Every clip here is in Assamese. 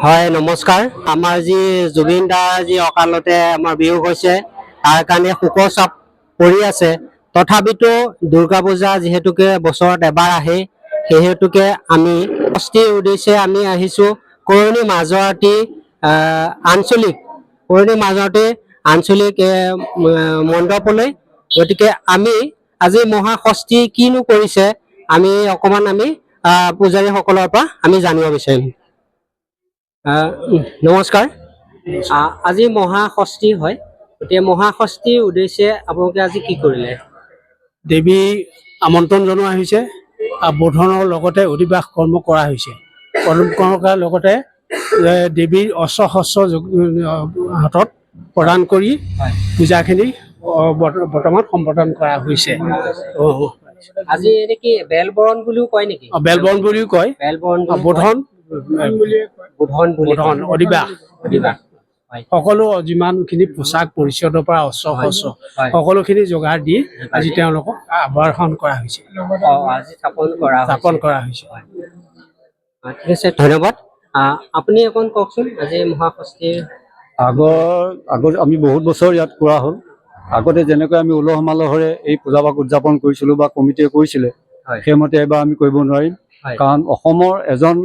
হয় নমস্কাৰ। আমাৰ যি জুবিন দাৰ যি অকালতে আমাৰ বিয়োগ হৈছে তাৰ কাৰণে শোকৰ চাপ পৰি আছে। তথাপিতো দুৰ্গা পূজা যিহেতুকে বছৰত এবাৰ আহে, সেই হেতুকে আমি ষষ্ঠীৰ উদ্দেশ্যে আমি আহিছোঁ কৰণী মাজৰাতি আঞ্চলিক মণ্ডপলৈ। গতিকে আমি আজি মহাষষ্ঠী কিনো কৰিছে আমি অকমান পূজাৰীসকলৰ পৰা আমি জানিব বিচাৰিম। নমস্কাৰ। আজি মহাষষ্ঠী হয়, গতিকে মহাষষ্ঠীৰ উদ্দেশ্যে আপোনালোকে আজি কি কৰিলে? দেৱী আমন্ত্ৰণ জনোৱা হৈছে, বোধনৰ লগতে অধিবাস কৰ্ম কৰা হৈছে। কৰ্ম কৰাৰ লগতে দেৱীৰ অস্ত্ৰ শস্ত্ৰ হাতত প্ৰদান কৰি পূজাখিনি বৰ্তমান সম্পাদন কৰা হৈছে। আজি এনেকি বেলবৰণ বুলিও কয় নেকি? বেলবৰণ বুলিও কয়, বোধন অধিবাস। সকলো যিমানখিনি পোচাক পৰিচ্ছদৰ পৰা অস্ত্ৰ শস্ত্ৰ সকলোখিনি যোগাৰ দি আজি তেওঁলোকক আবাহন কৰা হৈছে, স্থাপন কৰা হৈছে। ঠিক আছে, ধন্যবাদ। আপুনি অকণ কওকচোন আজি মহাষষ্ঠীৰ। আগত আমি বহুত বছৰ ইয়াত কৰা হ'ল। আগতে যেনেকৈ আমি উলহ মালহেৰে এই পূজাভাগ উদযাপন কৰিছিলোঁ বা কমিটিয়ে কৰিছিলে, সেইমতে এবাৰ আমি কৰিব নোৱাৰিম। কাৰণ অসমৰ এজন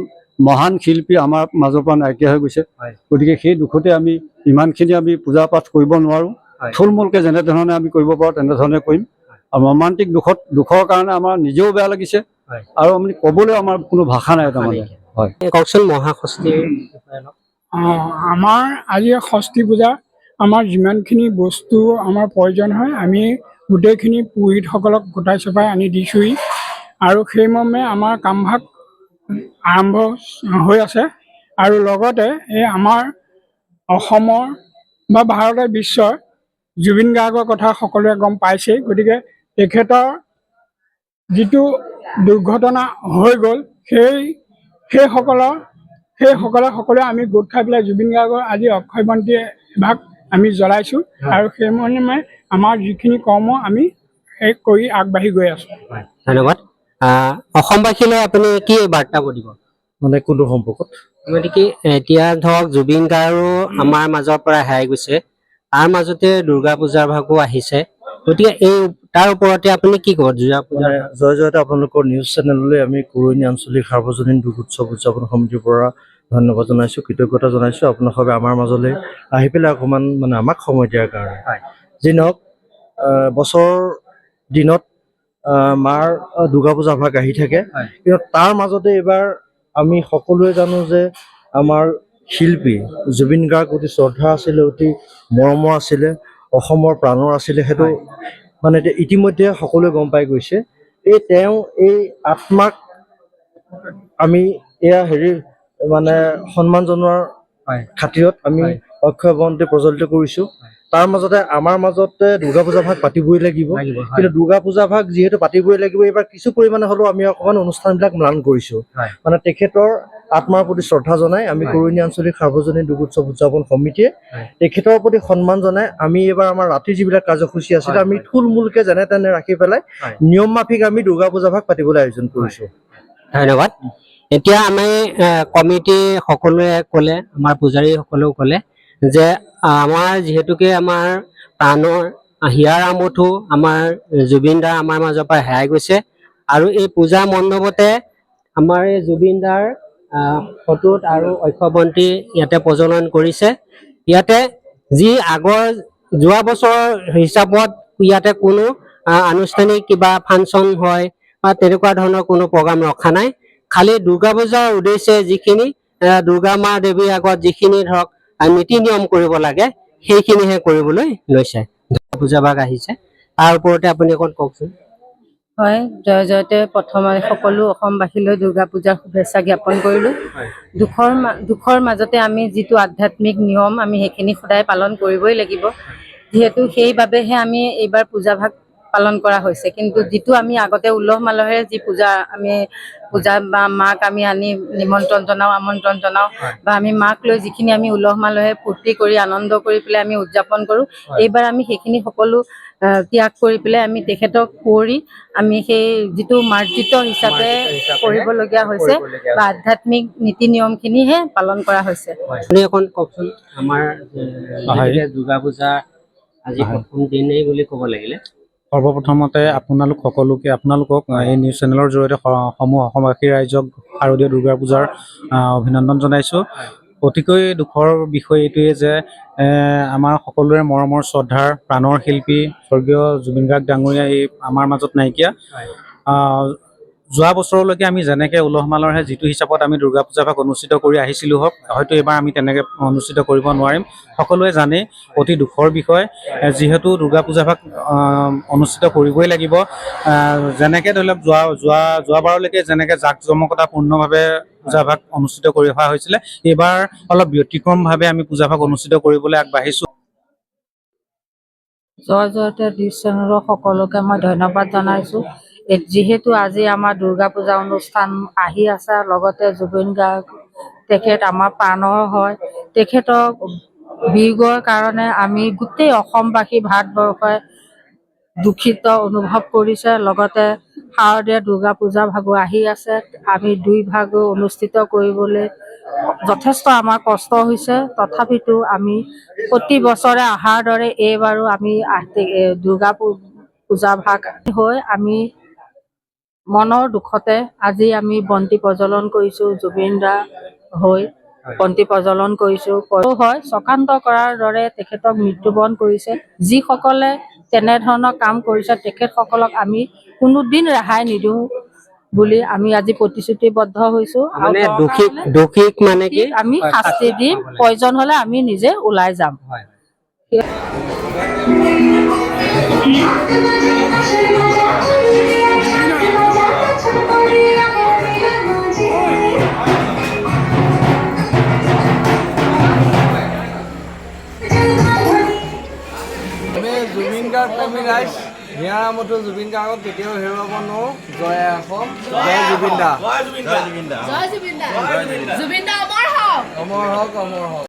মহান শিল্পী আমাৰ মাজৰ পৰা নাইকিয়া হৈ গৈছে। গতিকে সেই দুখতে আমি ইমানখিনি আমি পূজা পাঠ কৰিব নোৱাৰোঁ। থুলমূলকৈ যেনেধৰণে আমি কৰিব পাৰোঁ তেনেধৰণে কৰিম। আৰু মৰ্মান্তিক দুখৰ কাৰণে আমাৰ নিজেও বেয়া লাগিছে আৰু আমি ক'বলৈ আমাৰ কোনো ভাষা নাই তাৰমানে। হয়, কওকচোন মহাষষ্ঠীৰ। আমাৰ আজি ষষ্ঠী পূজা আমাৰ যিমানখিনি বস্তু আমাৰ প্ৰয়োজন হয় আমি গোটেইখিনি পুৰোহিতসকলক গোটাই চপাই আনি দিছোঁহি। আৰু সেইমৰ্মে আমাৰ কামভাগ আৰম্ভ হৈ আছে। আৰু লগতে এই আমাৰ অসমৰ বা ভাৰতৰ বিশ্বৰ জুবিন গাৰ্গৰ কথা সকলোৱে গম পাইছেই। গতিকে তেখেতৰ যিটো দুৰ্ঘটনা হৈ গ'ল সকলোৱে আমি গোট খাই পেলাই জুবিন গাৰ্গৰ আজি অক্ষয় বন্তি এভাগ আমি জ্বলাইছোঁ। আৰু সেই মৰ্মে আমাৰ যিখিনি কৰ্ম আমি শেষ কৰি আগবাঢ়ি গৈ আছোঁ। ধন্যবাদ। অসমবাসীলৈ আপুনি কি বাৰ্তা দিব? মানে কোনটো সম্পৰ্কত? গতিকে এতিয়া ধৰক জুবিন গাৰ্গো আমাৰ মাজৰ পৰা হেৰাই গৈছে, তাৰ মাজতে দুৰ্গা পূজাৰ ভাগো আহিছে। গতিকে তাৰ ওপৰতে আপুনি কি ক'ব? জয় জয়তে আপোনালোকৰ নিউজ চেনেললৈ আমি কুৰণী আঞ্চলিক সাৰ্বজনীন দুৰ্গোৎসৱ উদযাপন সমিতিৰ পৰা ধন্যবাদ জনাইছোঁ, কৃতজ্ঞতা জনাইছোঁ। আপোনালোকে আমাৰ মাজলৈ আহি পেলাই অকণমান আমাক সময় দিয়াৰ কাৰণে। যি নহওক, বছৰ দিনত মাৰ দুৰ্গা পূজা ভাগ আহি থাকে, কিন্তু তাৰ মাজতে এইবাৰ আমি সকলোৱে জানো যে আমাৰ শিল্পী জুবিন গাৰ্গ অতি শ্ৰদ্ধা আছিলে, অতি মৰমৰ আছিলে, অসমৰ প্ৰাণৰ আছিলে। সেইটো এতিয়া ইতিমধ্যে সকলোৱে গম পাই গৈছে। তেওঁ এই আত্মাক আমি সন্মান জনোৱাৰ খাতিৰত আমি অক্ষয় বন্তি প্ৰজ্বলিত কৰিছোঁ। তাৰ মাজতে আমাৰ মাজতে দুৰ্গা পূজা ভাগ পাতিবই লাগিব। কিন্তু দুৰ্গা পূজা ভাগ যিহেতু পাতিবই লাগিব, এইবাৰ কিছু পৰিমাণে হ'লেও আমি অকণমান অনুষ্ঠানবিলাক ম্লান কৰিছোঁ। তেখেতৰ আত্মাৰ প্ৰতি শ্ৰদ্ধা জনাই আমি কুৰণী আঞ্চলিক সাৰ্বজনীন দুৰ্গোৎসৱ উদযাপন সমিতিয়ে তেখেতৰ প্ৰতি সন্মান জনাই আমি এইবাৰ আমাৰ ৰাতিৰ যিবিলাক কাৰ্যসূচী আছিলে আমি থুলমূলকৈ যেনে তেনে ৰাখি পেলাই নিয়ম মাফিক আমি দুৰ্গা পূজা ভাগ পাতিবলৈ আয়োজন কৰিছোঁ। ধন্যবাদ। এতিয়া আমি কমিটি সকলোৱে ক'লে, আমাৰ পূজাৰী সকলেও ক'লে যে আমাৰ যিহেতুকে আমাৰ প্ৰাণৰ হিয়াৰ আমঠু আমাৰ জুবিন দা আমাৰ মাজৰ পৰা হেৰাই গৈছে। আৰু এই পূজা মণ্ডপতে আমাৰ এই জুবিন দাৰ ফটোত আৰু অক্ষয় বন্তি ইয়াতে প্ৰজ্বলন কৰিছে। ইয়াতে যি আগৰ যোৱা বছৰৰ হিচাপত ইয়াতে কোনো আনুষ্ঠানিক কিবা ফাংচন হয় বা তেনেকুৱা ধৰণৰ কোনো প্ৰগ্ৰাম ৰখা নাই। খালি দুৰ্গা পূজাৰ উদ্দেশ্যে যিখিনি দুৰ্গা মা দেৱীৰ আগত যিখিনি ধৰক নীতি নিয়ম কৰিব লাগে সেইখিনিহে কৰিবলৈ লৈছে। দুৰ্গা পূজা ভাগ আহিছে, তাৰ ওপৰতে আপুনি অকণ কওকচোন। হয়, জয় জয়তে প্ৰথমে সকলো অসমবাসীলৈ দুৰ্গা পূজাৰ শুভেচ্ছা জ্ঞাপন কৰিলোঁ। দুখৰ মাজতে আমি যিটো আধ্যাত্মিক নিয়ম আমি সেইখিনি সদায় পালন কৰিবই লাগিব। যিহেতু সেইবাবেহে আমি এইবাৰ পূজা ভাগ পালন কৰা হৈছে। কিন্তু যিটো আমি আগতে উলহ মালহেৰে যি পূজা বা মাক আমি আনি নিমন্ত্ৰণ জনাওঁ, আমন্ত্ৰণ জনাওঁ, বা আমি মাক লৈ যিখিনি আমি উলহ মালহে ফূৰ্তি কৰি আনন্দ কৰি পেলাই আমি উদযাপন কৰোঁ, এইবাৰ আমি সেইখিনি সকলো ত্যাগ কৰি পেলাই আমি তেখেতক সুঁৱৰি আমি সেই যিটো মাৰ্জিত হিচাপে কৰিবলগীয়া হৈছে বা আধ্যাত্মিক নীতি নিয়মখিনিহে পালন কৰা হৈছে। আপুনি অকণ কওকচোন, আমাৰ যিহেতুকে দুৰ্গা পূজা আজি প্ৰথম দিনেই বুলি ক'ব লাগিলে। সৰ্বপ্ৰথমতে আপোনালোকক এই নিউজ চেনেলৰ জৰিয়তে সমূহ অসমবাসী ৰাইজক শাৰদীয় দুৰ্গা পূজাৰ অভিনন্দন জনাইছোঁ। অতিকৈ দুখৰ বিষয় এইটোৱে যে আমাৰ সকলোৰে মৰমৰ শ্ৰদ্ধাৰ প্ৰাণৰ শিল্পী স্বৰ্গীয় জুবিন গাৰ্গ ডাঙৰীয়া এই আমাৰ মাজত নাইকিয়া। যোৱা বছৰলৈকে আমি যেনেকৈ উলহ মালহেৰে যিটো হিচাপত আমি দুৰ্গা পূজা ভাগ অনুষ্ঠিত কৰি আহিছিলোঁ হয়তো এইবাৰ আমি তেনেকৈ অনুষ্ঠিত কৰিব নোৱাৰিম। সকলোৱে জানে অতি দুখৰ বিষয়, যিহেতু দুৰ্গা পূজা ভাগ অনুষ্ঠিত কৰিবই লাগিব। যেনেকৈ ধৰি লওক যোৱাবাৰলৈকে যেনেকৈ জাক জমকতাপূৰ্ণভাৱে পূজা ভাগ অনুষ্ঠিত কৰি অহা হৈছিলে, এইবাৰ অলপ ব্যতিক্ৰমভাৱে আমি পূজা ভাগ অনুষ্ঠিত কৰিবলৈ আগবাঢ়িছোঁ। জয়তে নিউজ চেনেলৰ সকলোকে মই ধন্যবাদ জনাইছোঁ। যিহেতু আজি আমাৰ দুৰ্গা পূজা অনুষ্ঠান আহি আছে, লগতে জুবিন গাৰ্গ তেখেত আমাৰ প্ৰাণৰ হয়। তেখেতক বিয়োগৰ কাৰণে আমি গোটেই অসমবাসী ভাৰতবৰ্ষই দুখিত অনুভৱ কৰিছে। লগতে শাৰদীয় দুৰ্গা পূজা ভাগো আহি আছে, আমি দুই ভাগো অনুষ্ঠিত কৰিবলৈ যথেষ্ট আমাৰ কষ্ট হৈছে। তথাপিতো আমি প্ৰতি বছৰে অহাৰ দৰে এইবাৰো আমি দুৰ্গা পূজা ভাগ হৈ আমি মনৰ দুখতে আজি আমি বন্তি প্ৰজ্বলন কৰিছোঁ। জুবিন দা হৈ বন্তি প্ৰজ্বলন কৰিছোঁ। হয়, চক্ৰান্ত কৰাৰ দৰে তেখেতক মৃত্যুবৰণ কৰিছে। যিসকলে তেনেধৰণৰ কাম কৰিছে তেখেতসকলক আমি কোনোদিন ৰেহাই নিদিওঁ বুলি আমি আজি প্ৰতিশ্ৰুতিবদ্ধ হৈছোঁ। মানে দোষীক মানে কি আমি শাস্তি দিম, প্ৰয়োজন হ'লে আমি নিজে ওলাই যাম। জুবিন গাৰ্গ প্ৰেমী ৰাইজ, হিয়াৰ আমঠু জুবিন গাৰ্গক কেতিয়াও হেৰুৱাব নোৱাৰোঁ। জয় অসম, জয় জুবিন দা, জয় জুবিন দা, জয় জুবিন দা, জুবিন দা অমৰ হওক, অমৰ হওক, অমৰ হওক।